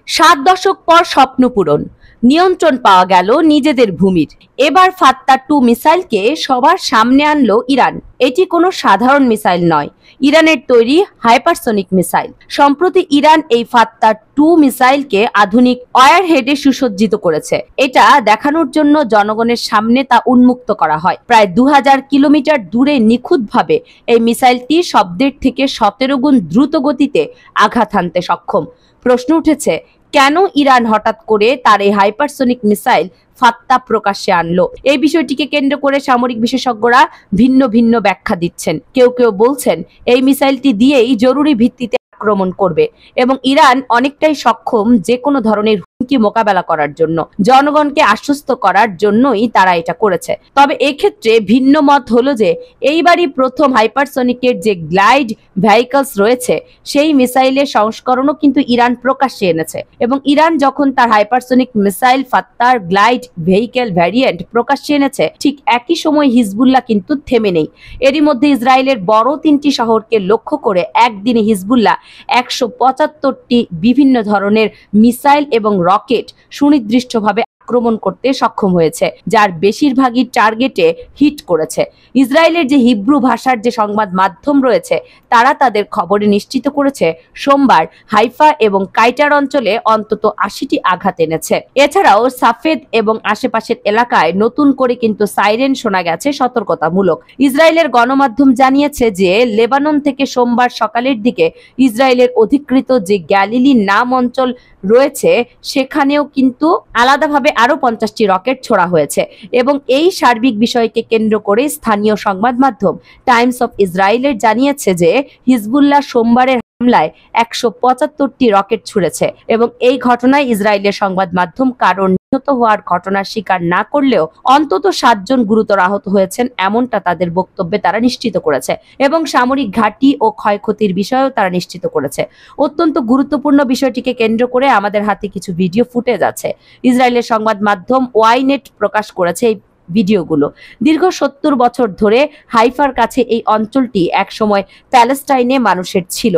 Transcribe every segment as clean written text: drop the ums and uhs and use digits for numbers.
7 দশক পর স্বপ্ন পূরণ, নিয়ন্ত্রণ পাওয়া গেল নিজেদের ভূমির। এবার ফাত্তা-2 মিসাইলকে সবার সামনে আনলো ইরান। এটি কোনো সাধারণ মিসাইল নয়, ইরানের তৈরি হাইপারসনিক মিসাইল। সম্প্রতি ইরান এই ফাত্তা-2 মিসাইলকে আধুনিক ওয়ারহেডে সুসজ্জিত করেছে। এটা দেখানোর জন্য জনগণের সামনে তা উন্মুক্ত করা হয়। প্রায় 2000 কিলোমিটার দূরে নিখুঁতভাবে এই মিসাইলটি শব্দের থেকে 17 গুণ দ্রুত গতিতে আঘাত হানতে সক্ষম। প্রশ্ন উঠেছে, কেন ইরান হঠাৎ করে তার এই হাইপারসনিক মিসাইল ফাত্তা প্রকাশ্যে আনলো? এই বিষয়টিকে কেন্দ্র করে সামরিক বিশেষজ্ঞরা ভিন্ন ভিন্ন ব্যাখ্যা দিচ্ছেন। কেউ কেউ বলছেন এই মিসাইলটি দিয়েই জরুরি ভিত্তিতে আক্রমণ করবে এবং ইরান অনেকটাই সক্ষম যে কোনো ধরনের হুমকি মোকাবেলা করার জন্য। জনগণকে আশ্বস্ত করার জন্যই তারা এটা করেছে। তবে এক্ষেত্রে ভিন্ন মত হলো যে এইবারই প্রথম হাইপারসনিকের যে গ্লাইড ভেহিকলস রয়েছে সেই মিসাইলের সংস্করণও কিন্তু ইরান প্রকাশ্যে এনেছে এবং ইরান যখন তার হাইপারসনিক মিসাইল ফাত্তার গ্লাইড ভেহিকেল ভ্যারিয়েন্ট প্রকাশ্যে এনেছে, ঠিক একই সময় হিজবুল্লাহ কিন্তু থেমে নেই। এরই মধ্যে ইসরায়েলের বড় 3টি শহরকে লক্ষ্য করে একদিনে হিজবুল্লাহ 175টি বিভিন্ন ধরনের মিসাইল এবং রকেট সুনির্দিষ্টভাবে আক্রমণ করতে সক্ষম হয়েছে, যার বেশিরভাগই টার্গেটে হিট করেছে। ইসরায়েলের যে হিব্রু ভাষার যে সংবাদ মাধ্যম রয়েছে তারা তাদের খবরে নিশ্চিত করেছে সোমবার হাইফা এবং কাইটার অঞ্চলে অন্তত 80টি আঘাত এনেছে। এছাড়াও সাফেদ এবং আশেপাশের এলাকায় নতুন করে কিন্তু সাইরেন শোনা গেছে সতর্কতামূলক। ইসরায়েলের গণমাধ্যম জানিয়েছে যে লেবানন থেকে সোমবার সকালের দিকে ইসরায়েলের অধিকৃত যে গ্যালিলি নাম অঞ্চল রয়েছে সেখানেও কিন্তু আলাদাভাবে আরো 50টি রকেট ছোড়া হয়েছে এবং এই সার্বিক বিষয়কে কেন্দ্র করে স্থানীয় সংবাদ মাধ্যম টাইমস অফ ইসরায়েলের জানিয়েছে যে হিজবুল্লাহ সোমবারের হামলায় 175টি রকেট ছুড়েছে এবং এই ঘটনায় ইসরায়েলের সংবাদ মাধ্যম কারণ নিহত হওয়ার ঘটনার স্বীকার না করলেও অন্তত 7 জন গুরুতর আহত হয়েছেন এমনটা তাদের বক্তব্যে তারা নিশ্চিত করেছে এবং সামরিক ঘাঁটি ও ক্ষয়ক্ষতির বিষয়েও তারা নিশ্চিত করেছে। অত্যন্ত গুরুত্বপূর্ণ বিষয়টিকে কেন্দ্র করে আমাদের হাতে কিছু ভিডিও ফুটেজ আছে। ইসরায়েলের সংবাদ মাধ্যম ওয়াইনেট প্রকাশ করেছে এই ভিডিওগুলো। দীর্ঘ 70 বছর ধরে হাইফার কাছে এই অঞ্চলটি একসময় প্যালেস্টাইনে মানুষের ছিল।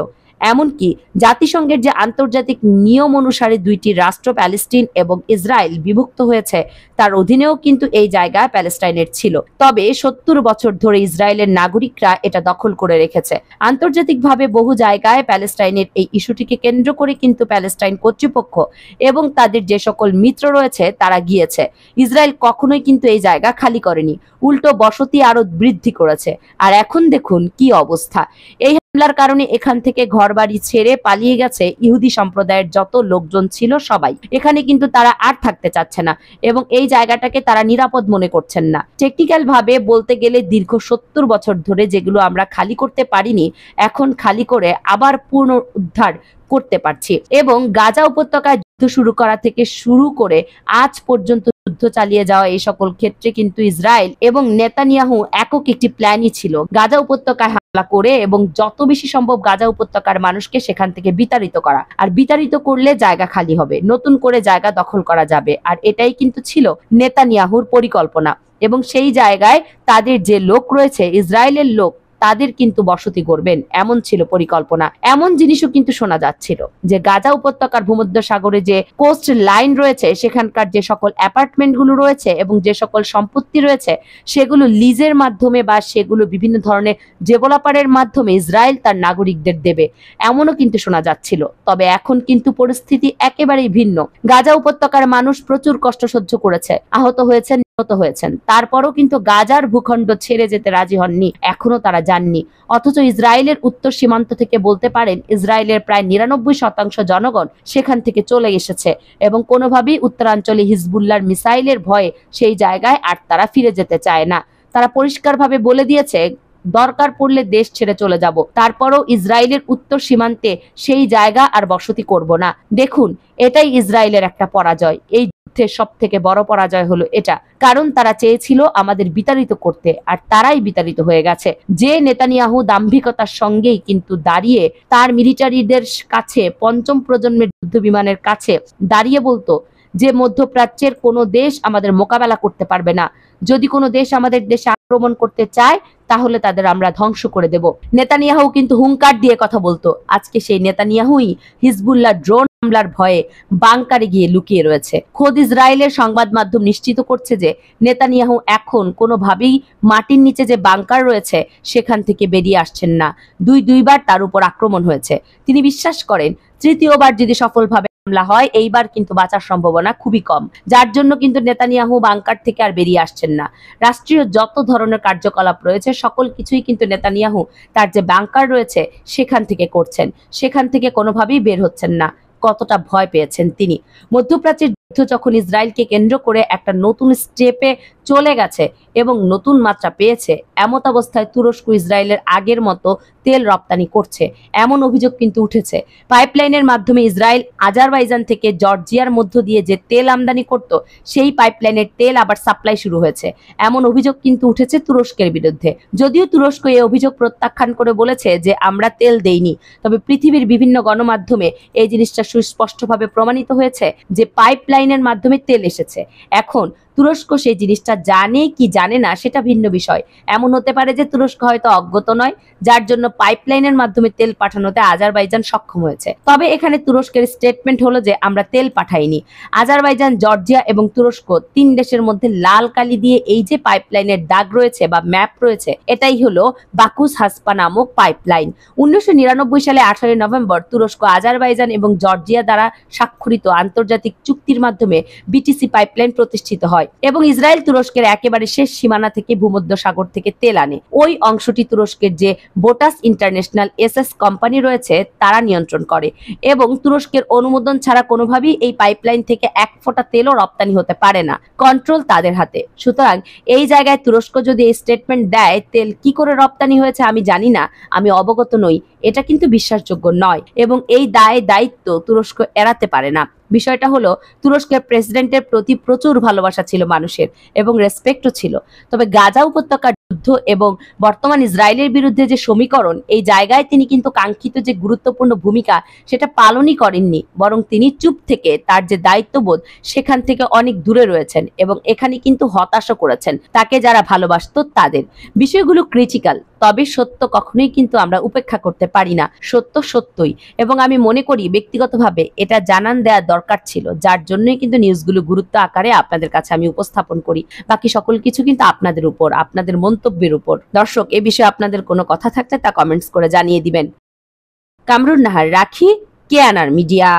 এমনকি জাতিসংঘের যে আন্তর্জাতিক নিয়ম অনুসারে 2টি রাষ্ট্র প্যালেস্টাইন এবং ইসরায়েল বিভক্ত হয়েছে তার অধীনেও কিন্তু এই জায়গা প্যালেস্টাইনের ছিল। তবে 70 বছর ধরে ইসরায়েলের নাগরিকরা এটা দখল করে রেখেছে। আন্তর্জাতিকভাবে বহু জায়গায় প্যালেস্টাইনের এই ইস্যুটিকে কেন্দ্র করে কিন্তু প্যালেস্টাইন কর্তৃপক্ষ এবং তাদের যে সকল মিত্র রয়েছে তারা গিয়েছে। ইসরায়েল কখনোই কিন্তু এই জায়গা খালি করেনি, উল্টো বসতি আরো বৃদ্ধি করেছে। আর এখন দেখুন কি অবস্থা। এই হামলার কারণে এখান থেকে ঘরবাড়ি ছেড়ে পালিয়ে গেছে ইহুদি সম্প্রদায়ের যত লোকজন ছিল সবাই। এখানে কিন্তু তারা আর থাকতে চাচ্ছে না এবং এই জায়গাটাকে তারা নিরাপদ মনে করছেন না। টেকনিক্যাল ভাবে বলতে গেলে দীর্ঘ 70 বছর ধরে যেগুলো আমরা খালি করতে পারিনি এখন খালি করে আবার পুনরুদ্ধার করতে পারছি এবং গাজা উপত্যকায় যুদ্ধ শুরু করা থেকে শুরু করে আজ পর্যন্ত যুদ্ধ চালিয়ে যাওয়া এই সকল ক্ষেত্রে কিন্তু ইসরায়েল এবং নেতানিয়াহু একক একটি প্ল্যানই ছিল গাজা উপত্যকায় হামলা করে এবং যত বেশি সম্ভব গাজা উপত্যকার মানুষকে সেখান থেকে বিতাড়িত করা। আর বিতাড়িত করলে জায়গা খালি হবে, নতুন করে জায়গা দখল করা যাবে। আর এটাই কিন্তু ছিল নেতানিয়াহুর পরিকল্পনা এবং সেই জায়গায় তাদের যে লোক রয়েছে ইসরায়েলের লোক তাদের কিন্তু বসতি করবেন এমন ছিল পরিকল্পনা। এমন জিনিসও কিন্তু শোনা যাচ্ছিল যে গাজা উপত্যকার ভূমধ্যসাগরে যে কোস্ট লাইন রয়েছে সেখানকার যে সকল অ্যাপার্টমেন্ট গুলো রয়েছে এবং যে সকল সম্পত্তি রয়েছে সেগুলো লিজের মাধ্যমে বা সেগুলো বিভিন্ন ধরনের ডেভেলপারের মাধ্যমে ইসরায়েল তার নাগরিকদের দেবে এমনও কিন্তু শোনা যাচ্ছিল। তবে এখন কিন্তু পরিস্থিতি একেবারেই ভিন্ন। গাজা উপত্যকার মানুষ প্রচুর কষ্ট সহ্য করেছে, আহত হয়েছেন, নিহত হয়েছেন, তারপরও কিন্তু গাজার ভূখণ্ড ছেড়ে যেতে রাজি হননি, এখনো তারা যাননি। অথচ ইসরায়েলের উত্তর সীমান্ত থেকে বলতে পারেন ইসরায়েলের প্রায় 99% জনগণ সেখান থেকে চলে এসেছে এবং কোনোভাবেই উত্তরাঞ্চলে হিজবুল্লাহর মিসাইলের ভয়ে সেই জায়গায় আর তারা ফিরে যেতে চায় না। তারা পরিষ্কারভাবে বলে দিয়েছে দরকার পড়লে দেশ ছেড়ে চলে যাব, তারপরও ইসরায়েলের উত্তর সীমান্তে সেই জায়গা আর বসতি করব না। দেখুন, এটাই ইসরায়েলের একটা পরাজয়। এই যুদ্ধের সব থেকে বড় পরাজয় হলো এটা, কারণ তারা চেয়েছিল আমাদের বিতাড়িত করতে আর তারাই বিতাড়িত হয়ে গেছে। যে নেতানিয়াহু দাম্ভিকতার সঙ্গেই কিন্তু দাঁড়িয়ে তার মিলিটারিদের কাছে 5ম প্রজন্মের যুদ্ধ বিমানের কাছে দাঁড়িয়ে বলতো যে মধ্যপ্রাচ্যের কোনো দেশ আমাদের মোকাবেলা করতে পারবে না, যদি কোনো দেশ আমাদের দেশে আক্রমণ করতে চায় তাহলে তাদের আমরা ধ্বংস করে দেব। নেতানিয়াহু কিন্তু হুঙ্কার দিয়ে কথা বলতো। আজকে সেই নেতানিয়াহুই হিজবুল্লাহ ড্রোন হামলার ভয়ে বাংকারে গিয়ে লুকিয়ে রয়েছে। খোদ ইসরায়েলের সংবাদ মাধ্যম নিশ্চিত করছে যে নেতানিয়াহু এখন কোনোভাবেই মাটির নিচে যে বাংকার রয়েছে সেখান থেকে বেরিয়ে আসছেন না। দুইবার তার উপর আক্রমণ হয়েছে। তিনি বিশ্বাস করেন তৃতীয়বার যদি সফলভাবে হামলা হয় এইবার কিন্তু বাঁচার সম্ভাবনা খুবই কম, যার জন্য কিন্তু নেতানিয়াহু বাংকার থেকে আর বেরিয়ে আসছেন না। রাষ্ট্রীয় যত ধরনের কার্যকলাপ রয়েছে সকল কিছুই কিন্তু নেতানিয়াহু তার যে বাংকার রয়েছে সেখান থেকে করছেন, সেখান থেকে কোনোভাবেই বের হচ্ছেন না। কতটা ভয় পেয়েছেন তিনি। মধ্যপ্রাচ্যের যুদ্ধ যখন ইসরায়েলকে কেন্দ্র করে একটা নতুন স্টেপে চলে গেছে এবং নতুন মাত্রা পেয়েছে, এমত অবস্থায় তুরস্ক ইসরায়েলের আগের মতো তেল রপ্তানি করছে এমন অভিযোগ কিন্তু উঠেছে। পাইপলাইনের মাধ্যমে ইসরায়েল আজারবাইজান থেকে জর্জিয়ার মধ্য দিয়ে যে তেল আমদানি করত সেই পাইপলাইনের তেল আবার সাপ্লাই শুরু হয়েছে এমন অভিযোগ কিন্তু উঠেছে তুরস্কের বিরুদ্ধে। যদিও তুরস্ক এই অভিযোগ প্রত্যাখ্যান করে বলেছে যে আমরা তেল দেইনি, তবে পৃথিবীর বিভিন্ন গণমাধ্যমে এই জিনিসটা সুস্পষ্টভাবে প্রমাণিত হয়েছে যে পাইপলাইনের মাধ্যমে তেল এসেছে। এখন তুরস্ক সেই জিনিসটা জানে কি জানে না সেটা ভিন্ন বিষয়। এমন হতে পারে যে তুরস্ক হয়তো অজ্ঞত নয়, যার জন্য পাইপলাইনের মাধ্যমে তেল পাঠানোতে আজারবাইজান সক্ষম হয়েছে। তবে এখানে তুরস্কের স্টেটমেন্ট হলো যে আমরা তেল পাঠাইনি। আজারবাইজান, জর্জিয়া এবং তুরস্ক তিন দেশের মধ্যে লাল কালি দিয়ে এই যে পাইপলাইনের দাগ রয়েছে বা ম্যাপ রয়েছে, এটাই হলো বাকুস হাসপা নামক পাইপলাইন। 1999 সালে 18 নভেম্বর তুরস্ক, আজারবাইজান এবং জর্জিয়া দ্বারা স্বাক্ষরিত আন্তর্জাতিক চুক্তির মাধ্যমে বিটিসি পাইপলাইন প্রতিষ্ঠিত হয় এবং ইসরায়েল তুরস্কের একেবারে শেষ সীমানা থেকে ভূমধ্য সাগর থেকে তেল আনে। ওই অংশটি তুরস্কের যে বোটাস ইন্টারন্যাশনাল এসএস কোম্পানি রয়েছে তারা নিয়ন্ত্রণ করে এবং তুরস্কের অনুমোদন ছাড়া কোনোভাবেই এই পাইপলাইন থেকে এক ফোঁটা তেলও রপ্তানি হতে পারে না। কন্ট্রোল তাদের হাতে। সুতরাং এই জায়গায় তুরস্ক যদি এই স্টেটমেন্ট দেয় তেল কি করে রপ্তানি হয়েছে আমি জানি না, আমি অবগত নই, এটা কিন্তু বিশ্বাসযোগ্য নয় এবং এই দায়িত্ব তুরস্ক এড়াতে পারে না। বিষয়টা হলো তুরস্কের প্রেসিডেন্টের প্রতি প্রচুর ভালোবাসা ছিল মানুষের এবং রেসপেক্টও ছিল। তবে গাজা উপত্যকার যুদ্ধ এবং বর্তমান ইসরায়েলের বিরুদ্ধে যে সমীকরণ, এই জায়গায় তিনি কিন্তু কাঙ্ক্ষিত যে গুরুত্বপূর্ণ ভূমিকা সেটা পালনই করেননি, বরং তিনি চুপ থেকে তার যে দায়িত্ববোধ সেখান থেকে অনেক দূরে রয়েছেন এবং এখানে কিন্তু হতাশও করেছেন তাকে যারা ভালোবাসত তাদের। বিষয়গুলো ক্রিটিক্যাল, তবে সত্য কখনোই কিন্তু আমরা উপেক্ষা করতে পারি না। সত্য সত্যই এবং আমি মনে করি ব্যক্তিগতভাবে এটা জানান দেওয়া দরকার ছিল, যার জন্যই কিন্তু নিউজগুলো গুরুত্ব আকারে আপনাদের কাছে আমি উপস্থাপন করি। বাকি সকল কিছু কিন্তু আপনাদের উপর, আপনাদের মন্তব্যের উপর। দর্শক, এ বিষয়ে আপনাদের কোনো কথা থাকলে তা কমেন্টস করে জানিয়ে দিবেন। কামরুন নাহার, রাখি, কেয়ানার মিডিয়া।